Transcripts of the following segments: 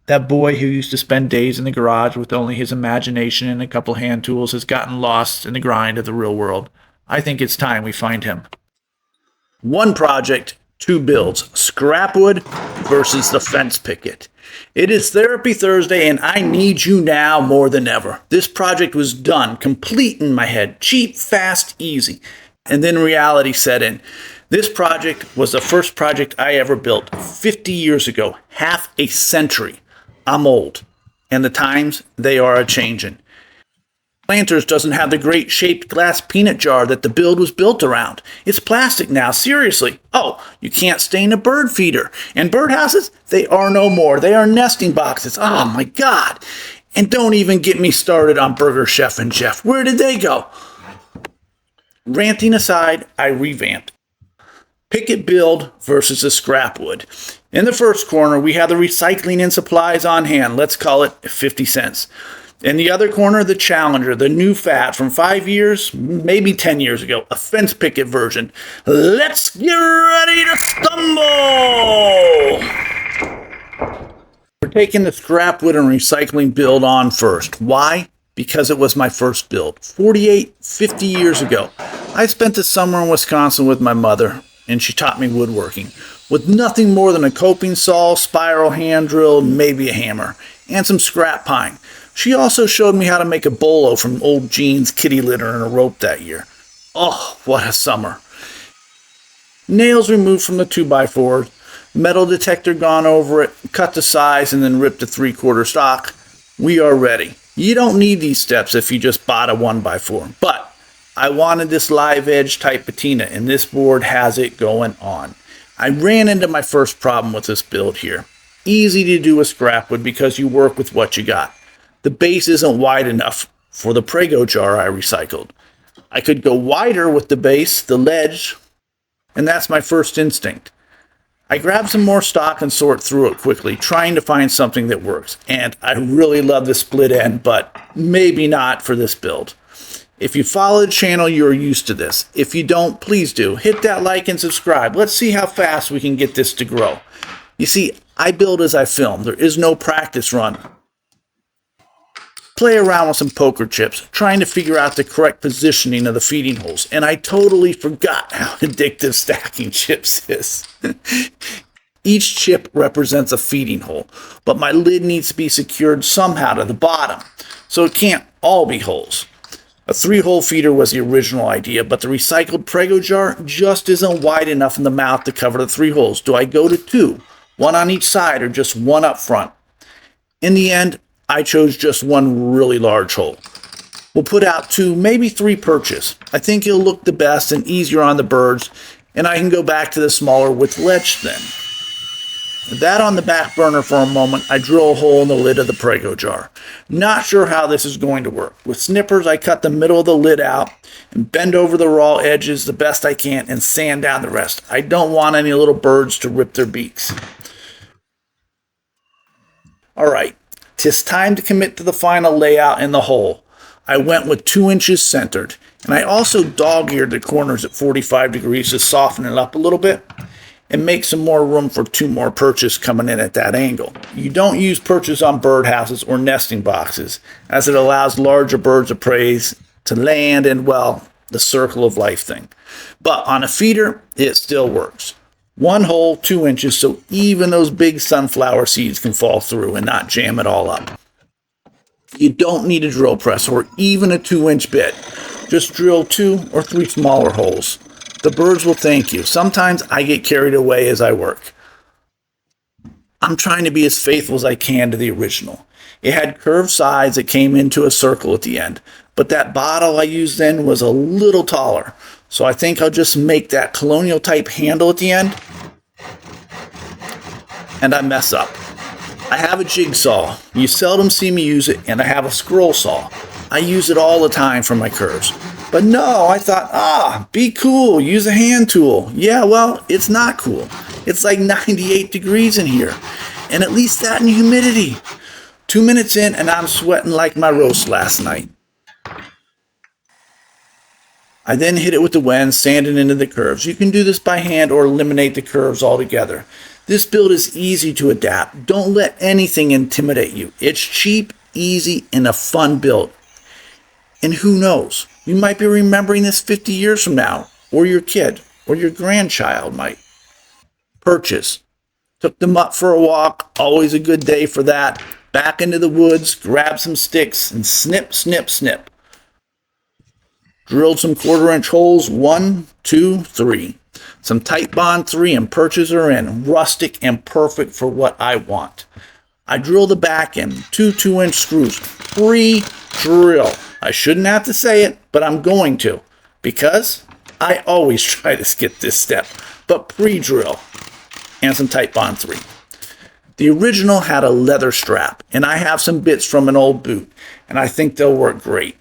That boy who used to spend days in the garage with only his imagination and a couple hand tools has gotten lost in the grind of the real world. I think it's time we find him. One project, two builds. Scrapwood versus the fence picket. It is Therapy Thursday and I need you now more than ever. This project was done, complete in my head. Cheap, fast, easy. And then reality set in. This project was the first project I ever built 50 years ago, half a century. I'm old, and the times, they are a-changin'. Planters doesn't have the great shaped glass peanut jar that the build was built around. It's plastic now, seriously. Oh, you can't stain a bird feeder. And birdhouses, they are no more. They are nesting boxes. Oh my God. And don't even get me started on Burger Chef and Jeff. Where did they go? Ranting aside, I revamped. Picket build versus a scrapwood. In the first corner, we have the recycling and supplies on hand. Let's call it 50 cents. In the other corner, the Challenger, the new fad from 5 years, maybe 10 years ago, a fence picket version. Let's get ready to stumble! We're taking the scrapwood and recycling build on first. Why? Because it was my first build. 50 years ago. I spent the summer in Wisconsin with my mother, and she taught me woodworking, with nothing more than a coping saw, spiral hand drill, maybe a hammer, and some scrap pine. She also showed me how to make a bolo from old jeans, kitty litter, and a rope that year. Oh, what a summer. Nails removed from the 2x4, metal detector gone over it, cut the size, and then ripped the 3/4 stock. We are ready. You don't need these steps if you just bought a 1x4, but I wanted this live edge type patina, and this board has it going on. I ran into my first problem with this build here. Easy to do with scrapwood because you work with what you got. The base isn't wide enough for the Prego jar I recycled. I could go wider with the base, the ledge, and that's my first instinct. I grabbed some more stock and sort through it quickly, trying to find something that works. And I really love the split end, but maybe not for this build. If you follow the channel, you're used to this. If you don't, please do. Hit that like and subscribe. Let's see how fast we can get this to grow. You see, I build as I film. There is no practice run. Play around with some poker chips, trying to figure out the correct positioning of the feeding holes. And I totally forgot how addictive stacking chips is. Each chip represents a feeding hole, but my lid needs to be secured somehow to the bottom, so it can't all be holes. A 3-hole feeder was the original idea, but the recycled Prego jar just isn't wide enough in the mouth to cover the 3 holes. Do I go to 2, one on each side, or just one up front? In the end, I chose just one really large hole. We'll put out 2, maybe 3 perches. I think it'll look the best and easier on the birds, and I can go back to the smaller with ledge then. With that on the back burner for a moment, I drill a hole in the lid of the Prego jar. Not sure how this is going to work. With snippers, I cut the middle of the lid out and bend over the raw edges the best I can and sand down the rest. I don't want any little birds to rip their beaks. All right, 'tis time to commit to the final layout in the hole. I went with 2 inches centered, and I also dog-eared the corners at 45 degrees to soften it up a little bit and make some more room for 2 more perches coming in at that angle. You don't use perches on birdhouses or nesting boxes, as it allows larger birds of prey to land and, well, the circle of life thing. But on a feeder, it still works. 1 hole, 2 inches, so even those big sunflower seeds can fall through and not jam it all up. You don't need a drill press or even a 2-inch bit. Just drill 2 or 3 smaller holes. The birds will thank you. Sometimes I get carried away as I work. I'm trying to be as faithful as I can to the original. It had curved sides that came into a circle at the end, but that bottle I used then was a little taller. So I think I'll just make that colonial type handle at the end. And I mess up. I have a jigsaw. You seldom see me use it, and I have a scroll saw. I use it all the time for my curves. But no, I thought, be cool, use a hand tool. Yeah, well, it's not cool. It's like 98 degrees in here. And at least that in humidity. 2 minutes in, and I'm sweating like my roast last night. I then hit it with the wen, sanding into the curves. You can do this by hand or eliminate the curves altogether. This build is easy to adapt. Don't let anything intimidate you. It's cheap, easy, and a fun build. And who knows, you might be remembering this 50 years from now, or your kid, or your grandchild might. Perches. Took them up for a walk, always a good day for that. Back into the woods, grab some sticks, and snip, snip, snip. Drilled some 1/4-inch holes, 1, 2, 3. Some tight bond 3 and perches are in, rustic and perfect for what I want. I drill the back end, 2 2-inch screws, pre-drill. I shouldn't have to say it, but I'm going to, because I always try to skip this step, but pre-drill, and some tight bond 3. The original had a leather strap, and I have some bits from an old boot, and I think they'll work great.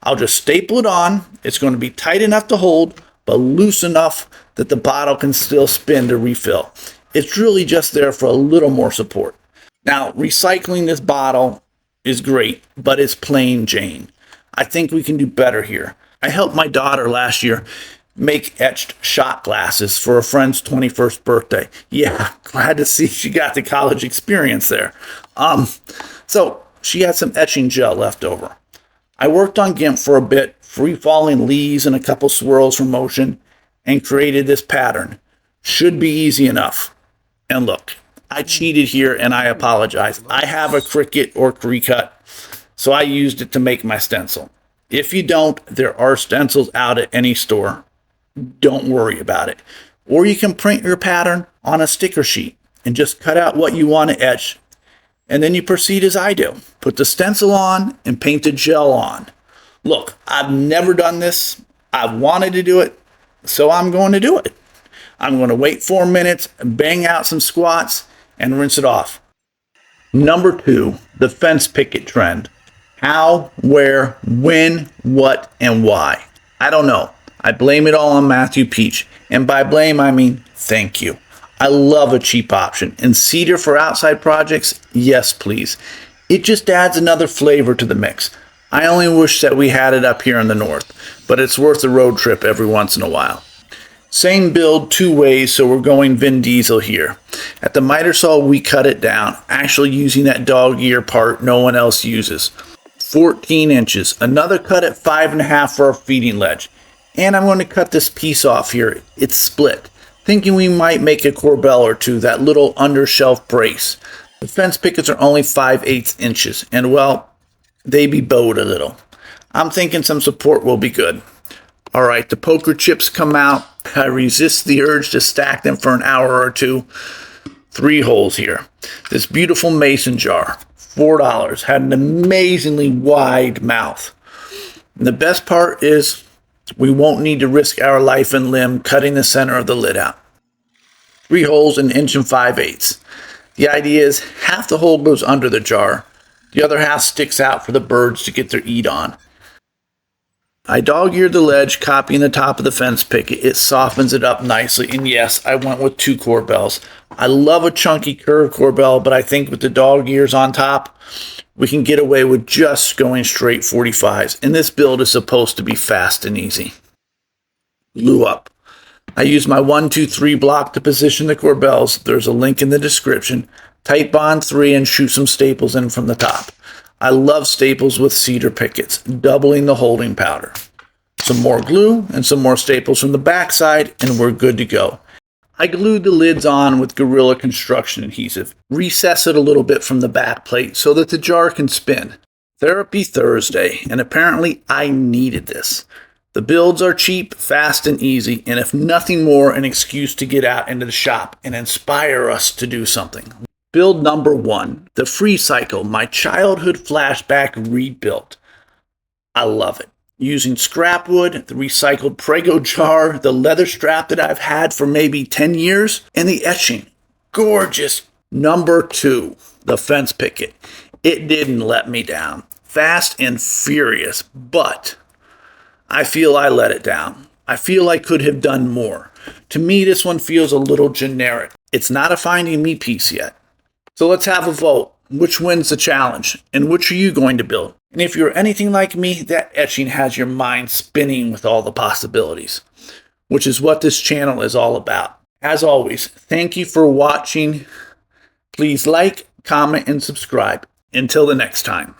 I'll just staple it on. It's going to be tight enough to hold, but loose enough that the bottle can still spin to refill. It's really just there for a little more support. Now, recycling this bottle is great, but it's plain Jane. I think we can do better here. I helped my daughter last year make etched shot glasses for a friend's 21st birthday. Yeah, glad to see she got the college experience there. So she had some etching gel left over. I worked on GIMP for a bit, free-falling leaves and a couple swirls from motion, and created this pattern. Should be easy enough. And look, I cheated here and I apologize. I have a Cricut or Cricut, so I used it to make my stencil. If you don't, there are stencils out at any store. Don't worry about it. Or you can print your pattern on a sticker sheet and just cut out what you want to etch. And then you proceed as I do. Put the stencil on and paint the gel on. Look, I've never done this. I've wanted to do it, so I'm going to do it. I'm going to wait 4 minutes, bang out some squats, and rinse it off. Number 2, the fence picket trend. How, where, when, what, and why. I don't know. I blame it all on Matthew Peach. And by blame, I mean thank you. I love a cheap option. And cedar for outside projects? Yes, please. It just adds another flavor to the mix. I only wish that we had it up here in the north, but it's worth a road trip every once in a while. Same build 2 ways, so we're going Vin Diesel here. At the miter saw, we cut it down, actually using that dog ear part no one else uses. 14 inches. Another cut at 5.5 for our feeding ledge. And I'm going to cut this piece off here. It's split. Thinking we might make a corbel or two, that little undershelf brace. The fence pickets are only 5/8 inches, and well, they be bowed a little. I'm thinking some support will be good. All right, the poker chips come out. I resist the urge to stack them for an hour or two. 3 holes here. This beautiful mason jar, $4, had an amazingly wide mouth. And the best part is we won't need to risk our life and limb cutting the center of the lid out. 3 holes, 1 inch and 5/8. The idea is half the hole goes under the jar. The other half sticks out for the birds to get their eat on. I dog-eared the ledge, copying the top of the fence picket. It softens it up nicely. And yes, I went with 2 corbels. I love a chunky curved corbel, but I think with the dog ears on top, we can get away with just going straight 45s. And this build is supposed to be fast and easy. Glue up. I use my 1, 2, 3 block to position the corbels. There's a link in the description. Tight bond 3 and shoot some staples in from the top. I love staples with cedar pickets, doubling the holding powder. Some more glue and some more staples from the backside, and we're good to go. I glued the lids on with Gorilla Construction adhesive. Recess it a little bit from the back plate so that the jar can spin. Therapy Thursday, and apparently I needed this. The builds are cheap, fast, and easy, and if nothing more, an excuse to get out into the shop and inspire us to do something. Build number 1, the Free Cycle, my childhood flashback rebuilt. I love it. Using scrap wood, the recycled Prego jar, the leather strap that I've had for maybe 10 years, and the etching. Gorgeous. Number 2, the fence picket. It didn't let me down. Fast and furious, but I feel I let it down. I feel I could have done more. To me, this one feels a little generic. It's not a Finding Me piece yet. So let's have a vote. Which wins the challenge? And which are you going to build? And if you're anything like me, that etching has your mind spinning with all the possibilities, which is what this channel is all about. As always, thank you for watching. Please like, comment, and subscribe. Until the next time.